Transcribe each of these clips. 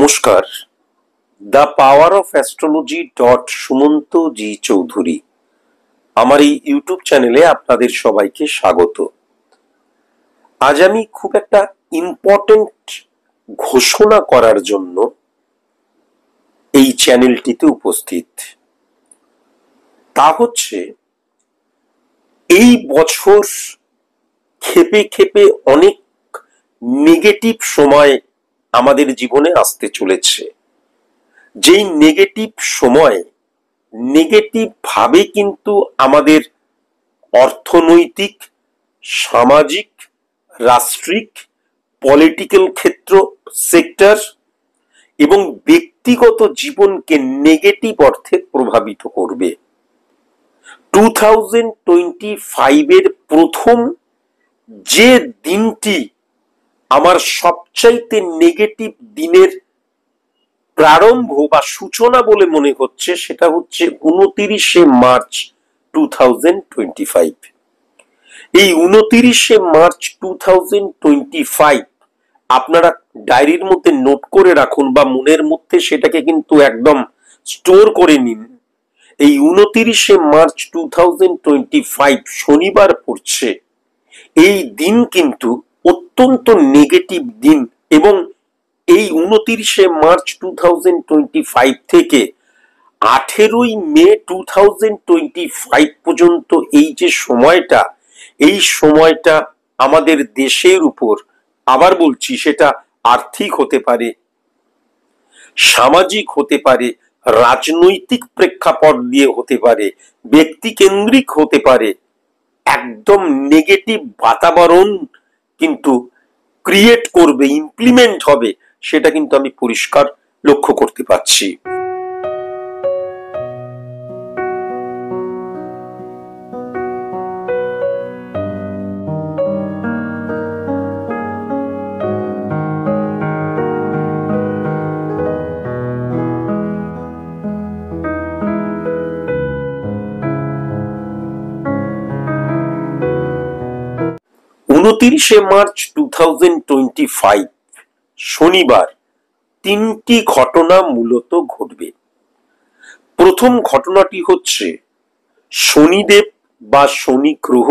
নমস্কার, the power of astrology Sumanta ji Chowdhury আমার এই ইউটিউব চ্যানেলে আপনাদের সবাইকে স্বাগত। আজ আমি খুব একটা ইম্পর্টেন্ট ঘোষণা করার জন্য এই চ্যানেলটিতে উপস্থিত। তা হচ্ছে, এই বছর ক্ষেপে ক্ষেপে অনেক নেগেটিভ সময় আমাদের জীবনে আসতে চলেছে। যেই নেগেটিভ সময় নেগেটিভ ভাবে কিন্তু আমাদের অর্থনৈতিক, সামাজিক, রাষ্ট্রিক, পলিটিক্যাল ক্ষেত্র, সেক্টর এবং ব্যক্তিগত জীবনকে নেগেটিভ অর্থে প্রভাবিত করবে। 2025 এর প্রথম যে দিনটি আমার সবচাইতে নেগেটিভ দিনের প্রারম্ভ বা সূচনা বলে মনে হচ্ছে, সেটা হচ্ছে 29শে মার্চ 2025। এই 29শে মার্চ 2025 আপনারা ডায়েরির মধ্যে নোট করে রাখুন বা মনের মধ্যে সেটাকে কিন্তু একদম স্টোর করে নিন। এই 29শে মার্চ 2025 শনিবার পড়ছে। এই দিন কিন্তু অত্যন্ত নেগেটিভ দিন এবং এই 29শে মার্চ 2025 থেকে 18ই মে 2025 পর্যন্ত এই যে সময়টা, এই সময়টা আমাদের দেশের উপর, আবার বলছি, সেটা আর্থিক হতে পারে, সামাজিক হতে পারে, রাজনৈতিক প্রেক্ষাপট দিয়ে হতে পারে, ব্যক্তিকেন্দ্রিক হতে পারে, একদম নেগেটিভ বাতাবরণ কিন্তু ক্রিয়েট করবে, ইমপ্লিমেন্ট হবে, সেটা কিন্তু আমি পরিষ্কার লক্ষ্য করতে পারছি। উনতিরিশে মার্চ 2025 শনিবার তিনটি ঘটনা মূলত ঘটবে। প্রথম ঘটনাটি হচ্ছে, শনিদেব বা শনি গ্রহ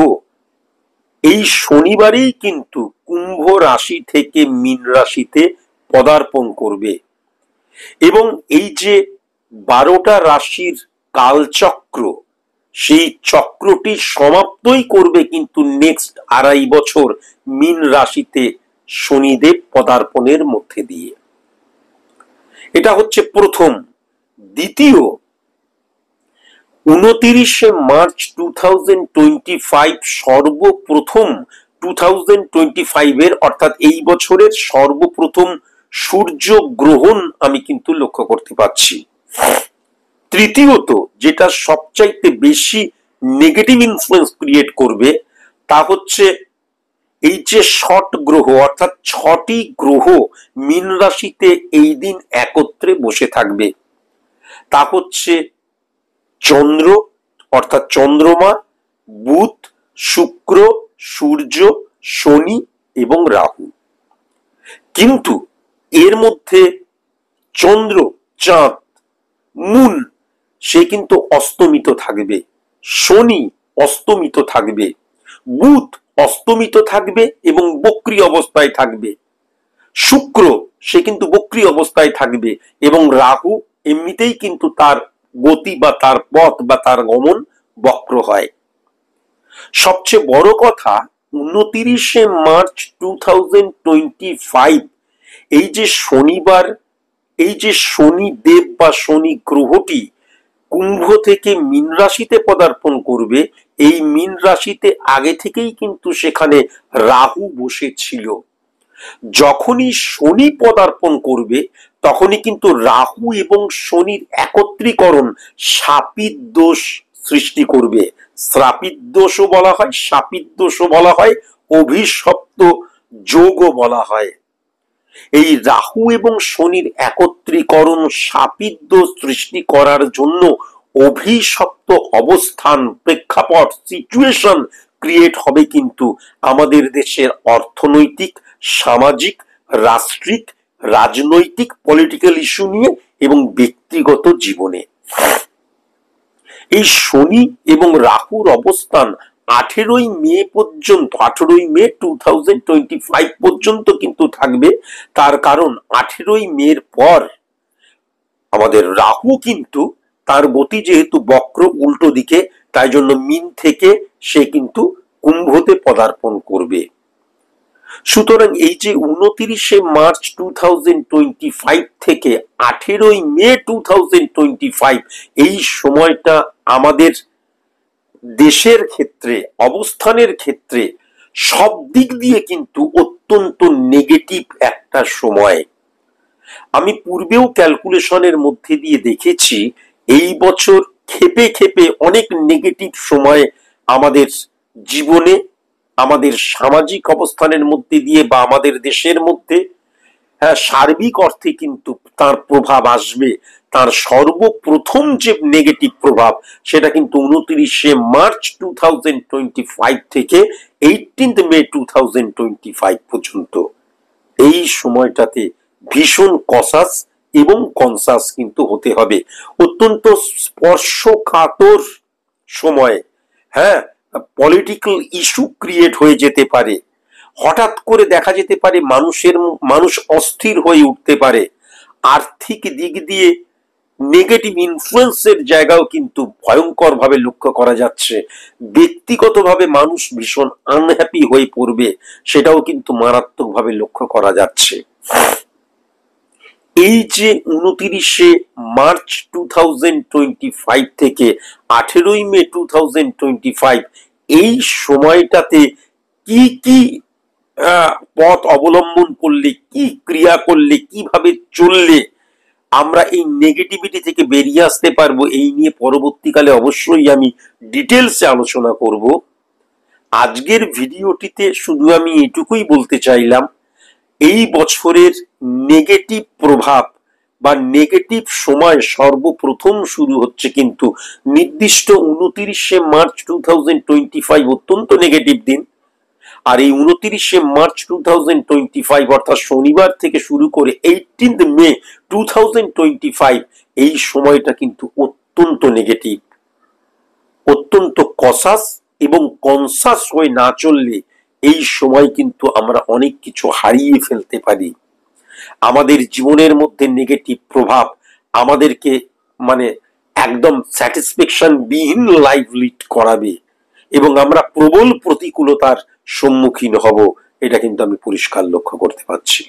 এই শনিবারেই কিন্তু কুম্ভ রাশি থেকে মীন রাশিতে পদার্পণ করবে এবং এই যে 12টা রাশির কালচক্র, সেই চক্রটি সমাপ্তই করবে কিন্তু নেক্সট 2.5 বছর মীন রাশিতে শনিদেব পদার্পণের মধ্যে দিয়ে। এটা হচ্ছে প্রথম। দ্বিতীয়, 29শে মার্চ 2025 সর্বপ্রথম 2025 এর অর্থাৎ এই বছরের সর্বপ্রথম সূর্য গ্রহণ আমি কিন্তু লক্ষ্য করতে পারছি। তৃতীয়ত, যেটা সবচাইতে বেশি নেগেটিভ ইনফ্লুয়েন্স ক্রিয়েট করবে, তা হচ্ছে এই যে ষট গ্রহ অর্থাৎ 6টি গ্রহ মীন রাশিতে এই দিন একত্রে বসে থাকবে। তা হচ্ছে চন্দ্র অর্থাৎ চন্দ্রমা, বুধ, শুক্র, সূর্য, শনি এবং রাহু। কিন্তু এর মধ্যে চন্দ্র, চাঁদ, মুন সে কিন্তু অস্তমিত থাকবে, শনি অস্তমিত থাকবে, বুধ অস্তমিত থাকবে এবং বক্রী অবস্থায় থাকবে, শুক্র সে কিন্তু বক্রী অবস্থায় থাকবে এবং রাহু এমনিতেই কিন্তু তার গতি বা তার পথ বা তার গমন বক্র হয়। সবচেয়ে বড় কথা, 29শে মার্চ 2025 এই যে শনিবার, এই যে শনিদেব বা শনি গ্রহটি কুম্ভ থেকে মীন রাশিতে পদার্পণ করবে, এই মীন রাশিতে আগে থেকেই কিন্তু সেখানে রাহু বসেছিল। যখনই শনি পদার্পণ করবে তখনই কিন্তু রাহু এবং শনির একত্রীকরণ শাপিত দোষ সৃষ্টি করবে। শ্রাপিত দোষও বলা হয়, শাপিত দোষও বলা হয়, অভিশপ্ত যোগও বলা হয়। এই রাহু এবং শনির একত্রীকরণ শাপিত দোষ সৃষ্টি করার জন্য অভিশপ্ত অবস্থান, প্রেক্ষাপট, সিচুয়েশন ক্রিয়েট হবে কিন্তু আমাদের দেশের অর্থনৈতিক, সামাজিক, রাষ্ট্রিক, রাজনৈতিক পলিটিক্যাল ইস্যু নিয়ে এবং ব্যক্তিগত জীবনে। এই শনি এবং রাহুর অবস্থান 18ই মে পর্যন্ত, 18ই মে 2025 পর্যন্ত কিন্তু থাকবে। তার কারণ 18ই মের পর আমাদের রাহু কিন্তু তার গতি যেহেতু বক্র উল্টো দিকে, তাই জন্য মিন থেকে সে কিন্তু কুম্ভতে পদার্পণ করবে। সুতরাং এই যে 29শে মার্চ 2025 থেকে 18ই মে 2025 এই সময়টা আমাদের দেশের ক্ষেত্রে, অবস্থানের ক্ষেত্রে সব দিক দিয়ে কিন্তু অত্যন্ত নেগেটিভ একটা সময়। আমি পূর্বেও ক্যালকুলেশনের মধ্যে দিয়ে দেখেছি এই বছর খেপে খেপে অনেক নেগেটিভ সময় আমাদের জীবনে, আমাদের সামাজিক অবস্থানের মধ্যে দিয়ে বা আমাদের দেশের মধ্যে সার্বিক অর্থে কিন্তু তার প্রভাব আসবে। তার সর্বপ্রথম যে নেগেটিভ প্রভাব সেটা কিন্তু 29শে মার্চ 2025 থেকে 18th মে 2025 পর্যন্ত। এই সময়টাতে ভীষণ কসাস এবং কনসাস কিন্তু হতে হবে। অত্যন্ত স্পর্শকাতর সময়, পলিটিক্যাল ইস্যু ক্রিয়েট হয়ে যেতে পারে। হঠাৎ করে দেখা যেতে পারে মানুষ অস্থির হয়ে উঠতে পারে। আর্থিক দিক দিয়ে নেগেটিভ ইনফ্লুয়েন্সের জায়গাও কিন্তু ভয়ঙ্কর ভাবে লক্ষ্য করা যাচ্ছে। ব্যক্তিগতভাবে মানুষ ভীষণ আনহ্যাপি হয়ে পড়বে, সেটাও কিন্তু মারাত্মকভাবে লক্ষ্য করা যাচ্ছে। এই যে 29শে মার্চ 2025 থেকে 18ই মে 2025 এই সময়টাতে কি কি পথ অবলম্বন করলে, কি ক্রিয়া করলে, কিভাবে চললে আমরা এই নেগেটিভিটি থেকে বেরিয়ে আসতে পারবো, এই নিয়ে পরবর্তীকালে অবশ্যই আমি ডিটেলসে আলোচনা করব। আজকের ভিডিওটিতে শুধু আমি এটুকুই বলতে চাইলাম, এই বছরের নেগেটিভ প্রভাব বা নেগেটিভ সময় সর্বপ্রথম শুরু হচ্ছে কিন্তু নির্দিষ্ট 29শে মার্চ 2025 অত্যন্ত নেগেটিভ দিন। আর এই 29শে মার্চ 2025 অর্থাৎ শনিবার থেকে শুরু করে 18th মে 2025 এই সময়টা কিন্তু অত্যন্ত নেগেটিভ। অত্যন্ত কসাস এবং কনসাস হয়ে না চললে এই সময় কিন্তু আমরা অনেক কিছু হারিয়ে ফেলতে পারি। আমাদের জীবনের মধ্যে নেগেটিভ প্রভাব আমাদেরকে একদম স্যাটিসফ্যাকশন বিহীন লাইফ লিড করাবে এবং আমরা প্রবল প্রতিকূলতার সম্মুখীন হব, এটা কিন্তু আমি পরিষ্কার লক্ষ্য করতে পারছি।